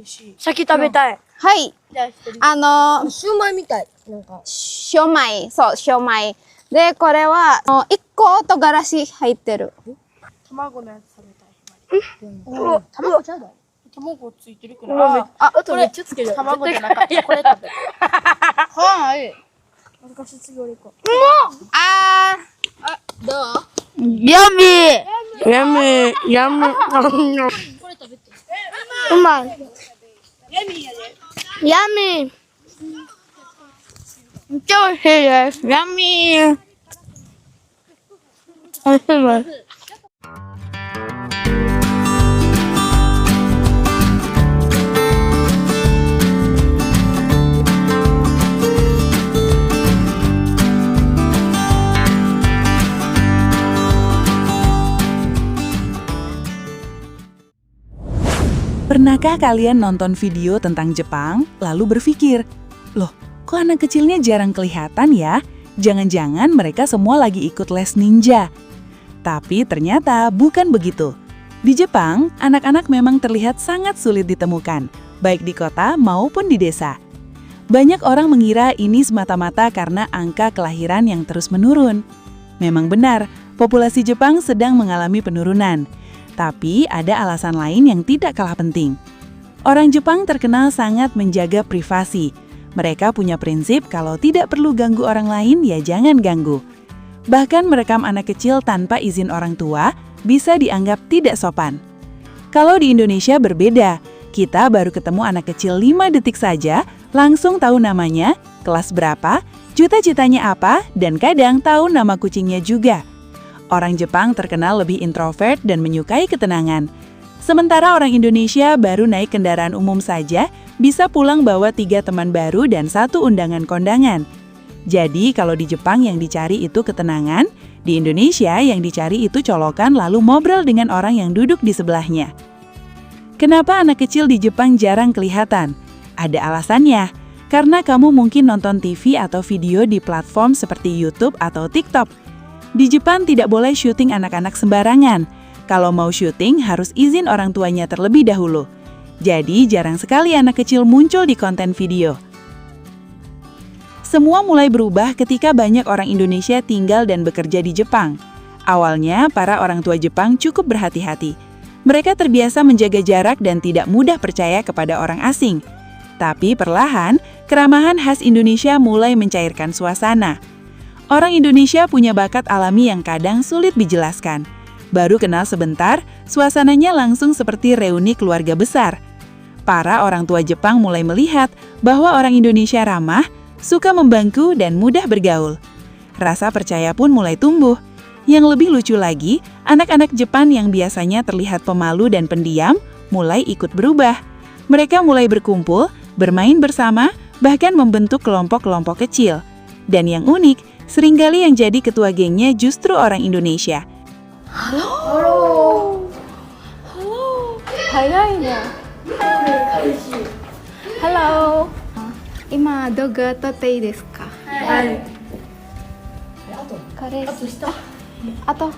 先食べたい。はい。シューマイみたい。なんか。ショウマイ。そう、ショウマイ。で、これは、1個唐辛子入ってる。卵のやつ食べたい。卵ちゃうだろ。卵ついてるくらい。あとめっちゃつける。卵じゃなかった。これ食べる。はい。恥ずかしすぎ俺か。どうヤミーヤミーヤミーこれ食べて。うまいヤミーやで。ヤミーめっちゃ美味しいですヤミー美味しいですPernahkah kalian nonton video tentang Jepang, lalu berpikir, loh, kok anak kecilnya jarang kelihatan ya? Jangan-jangan mereka semua lagi ikut les ninja. Tapi ternyata bukan begitu. Di Jepang, anak-anak memang terlihat sangat sulit ditemukan, baik di kota maupun di desa. Banyak orang mengira ini semata-mata karena angka kelahiran yang terus menurun. Memang benar, populasi Jepang sedang mengalami penurunan. Tapi ada alasan lain yang tidak kalah penting. Orang Jepang terkenal sangat menjaga privasi. Mereka punya prinsip kalau tidak perlu ganggu orang lain, ya jangan ganggu. Bahkan merekam anak kecil tanpa izin orang tua bisa dianggap tidak sopan. Kalau di Indonesia berbeda, kita baru ketemu anak kecil 5 detik saja, langsung tahu namanya, kelas berapa, cita-citanya apa, dan kadang tahu nama kucingnya juga. Orang Jepang terkenal lebih introvert dan menyukai ketenangan. Sementara orang Indonesia baru naik kendaraan umum saja, bisa pulang bawa 3 teman baru dan 1 undangan kondangan. Jadi kalau di Jepang yang dicari itu ketenangan, di Indonesia yang dicari itu colokan lalu ngobrol dengan orang yang duduk di sebelahnya. Kenapa anak kecil di Jepang jarang kelihatan? Ada alasannya, karena kamu mungkin nonton TV atau video di platform seperti YouTube atau TikTok. Di Jepang tidak boleh syuting anak-anak sembarangan. Kalau mau syuting harus izin orang tuanya terlebih dahulu. Jadi jarang sekali anak kecil muncul di konten video. Semua mulai berubah ketika banyak orang Indonesia tinggal dan bekerja di Jepang. Awalnya para orang tua Jepang cukup berhati-hati. Mereka terbiasa menjaga jarak dan tidak mudah percaya kepada orang asing. Tapi perlahan, keramahan khas Indonesia mulai mencairkan suasana. Orang Indonesia punya bakat alami yang kadang sulit dijelaskan. Baru kenal sebentar, suasananya langsung seperti reuni keluarga besar. Para orang tua Jepang mulai melihat bahwa orang Indonesia ramah, suka membantu dan mudah bergaul. Rasa percaya pun mulai tumbuh. Yang lebih lucu lagi, anak-anak Jepang yang biasanya terlihat pemalu dan pendiam, mulai ikut berubah. Mereka mulai berkumpul, bermain bersama, bahkan membentuk kelompok-kelompok kecil. Dan yang unik, seringkali yang jadi ketua gengnya justru orang Indonesia. Halo. Hayai ne. Halo. 今動画撮っていいですか？はい。彼氏。あと下。あと。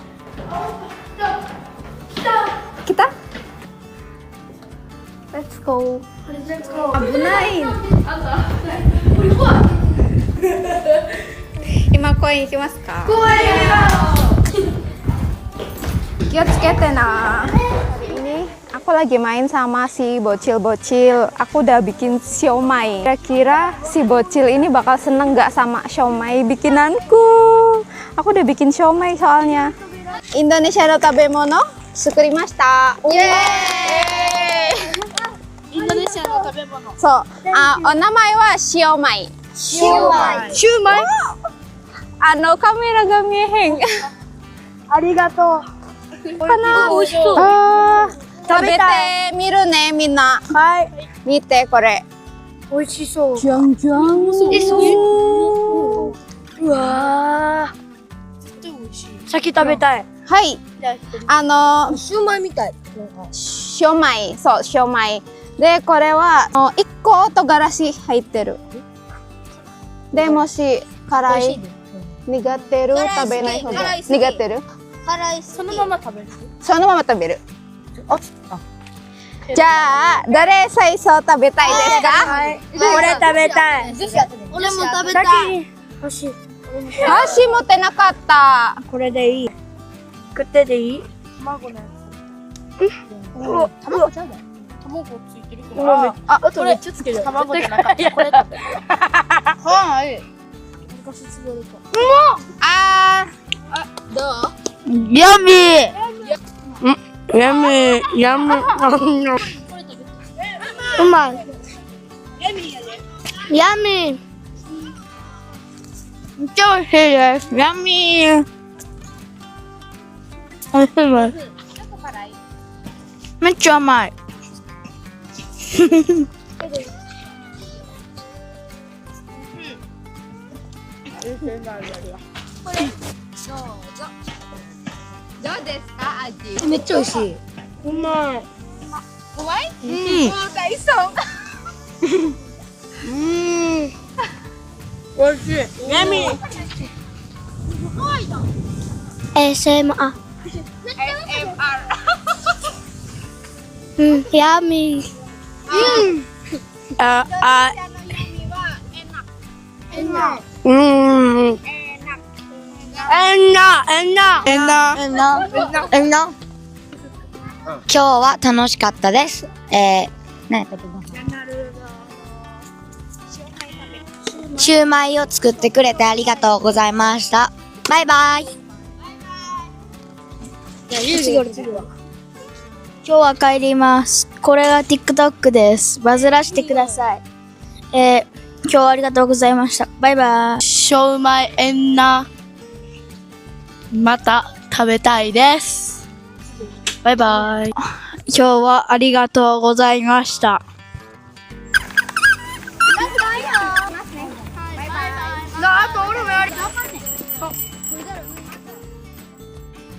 来た？ Let's go. Let's go. 危ない。これ怖い。今公園行きますか？怖いよ。気をつけてな。Ini aku lagi main sama si bocil-bocil. Aku udah bikin siomay. Kira-kira si bocil ini bakal seneng nggak sama siomay bikinanku? Aku udah bikin siomay soalnya. Indonesia no tabemono sukurimashita. Yeay! Indonesia no tabemono. So, onamae wa siomay. Siomay. Siomay? カメラが見えへん。ありがとう。かな。美味しそう。食べてみるね、みんな。はい。見て、これ。美味しそう。じゃんじゃん。うわー。絶対美味しい。先食べたい。はい。シューマイみたい。なんか。ショウマイ。そう、ショウマイ。で、これは、1個唐辛子入ってる。で、もし、辛い。苦手る食べない方が苦手る辛い。そのまま食べる。そのまま食べる。じゃあ、誰最初食べたいですか？これ食べたい。俺も食べたい。欲しい。箸持ってなかった。これでいい。食ってでいい？卵のや卵つ。卵ついてるけうど。わあ、とめっちゃつける。卵じゃなかった。これ食べる。はい。昔すぎると。あどう？ヤミー。ヤミー。ヤミー。うまい。ヤミー。超美味しいです。ヤミー。美味しいです。めっちゃ甘い。どうですか味？めっちゃ美味しい。うまい。うまい？大層。美味しい。ヤミー。ASMR。ヤミー。今日は楽しかったです。何やったっけ？シューマイを作ってくれてありがとうございました。バイバイ。今日は帰ります。これが TikTok です。バズらしてください。今日はありがとうございました。バイバイ。ショウマイエンナ。また食べたいです。バイバイ。今日はありがとうございました。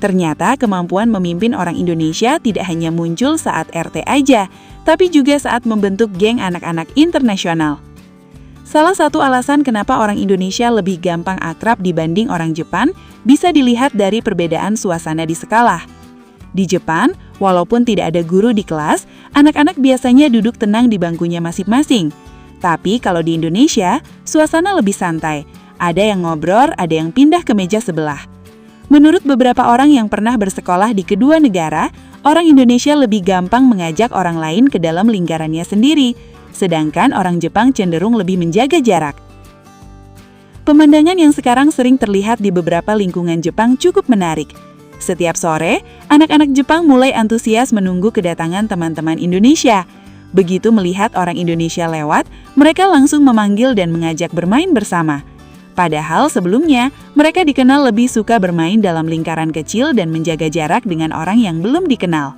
Ternyata kemampuan memimpin orang Indonesia tidak hanya muncul saat RT aja, tapi juga saat membentuk geng anak-anak internasional. Salah satu alasan kenapa orang Indonesia lebih gampang akrab dibanding orang Jepang bisa dilihat dari perbedaan suasana di sekolah. Di Jepang, walaupun tidak ada guru di kelas, anak-anak biasanya duduk tenang di bangkunya masing-masing. Tapi kalau di Indonesia, suasana lebih santai. Ada yang ngobrol, ada yang pindah ke meja sebelah. Menurut beberapa orang yang pernah bersekolah di kedua negara, orang Indonesia lebih gampang mengajak orang lain ke dalam lingkarannya sendiri, sedangkan orang Jepang cenderung lebih menjaga jarak. Pemandangan yang sekarang sering terlihat di beberapa lingkungan Jepang cukup menarik. Setiap sore, anak-anak Jepang mulai antusias menunggu kedatangan teman-teman Indonesia. Begitu melihat orang Indonesia lewat, mereka langsung memanggil dan mengajak bermain bersama. Padahal sebelumnya, mereka dikenal lebih suka bermain dalam lingkaran kecil dan menjaga jarak dengan orang yang belum dikenal.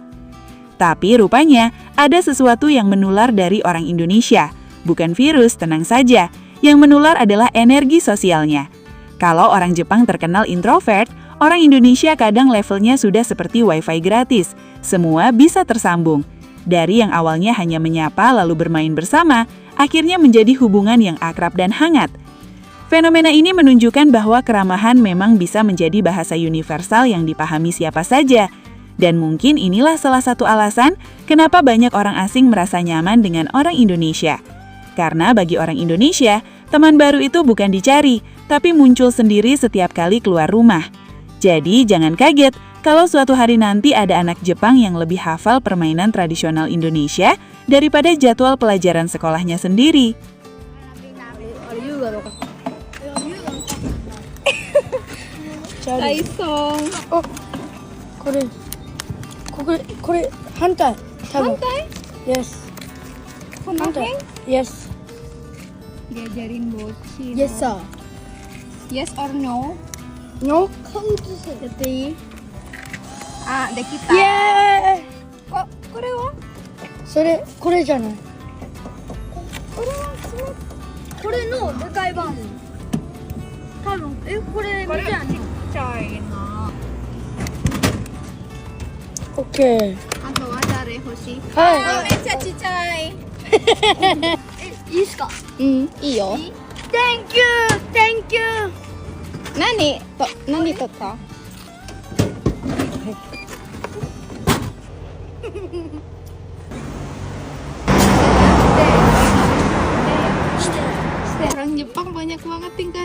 Tapi rupanya, ada sesuatu yang menular dari orang Indonesia. Bukan virus, tenang saja. Yang menular adalah energi sosialnya. Kalau orang Jepang terkenal introvert, orang Indonesia kadang levelnya sudah seperti wifi gratis. Semua bisa tersambung. Dari yang awalnya hanya menyapa lalu bermain bersama, akhirnya menjadi hubungan yang akrab dan hangat. Fenomena ini menunjukkan bahwa keramahan memang bisa menjadi bahasa universal yang dipahami siapa saja. Dan mungkin inilah salah satu alasan kenapa banyak orang asing merasa nyaman dengan orang Indonesia. Karena bagi orang Indonesia, teman baru itu bukan dicari, tapi muncul sendiri setiap kali keluar rumah. Jadi jangan kaget kalau suatu hari nanti ada anak Jepang yang lebih hafal permainan tradisional Indonesia daripada jadwal pelajaran sekolahnya sendiri. Taisong. これ反対。多分。反対？ Yes. Konaheng? Yes. Diajarin bocil. Yes sir. Yes or no? No. Jadi. Ah, dekita. Yeah. Kok, これは？これじゃない。これのでかい版。多分これみたいな。ちゃいな。OK。あとは誰欲しい？はめっちゃちっちゃい。いいっすか？うん、いいよ。Thank you. 何取った？ banyak banget tingkah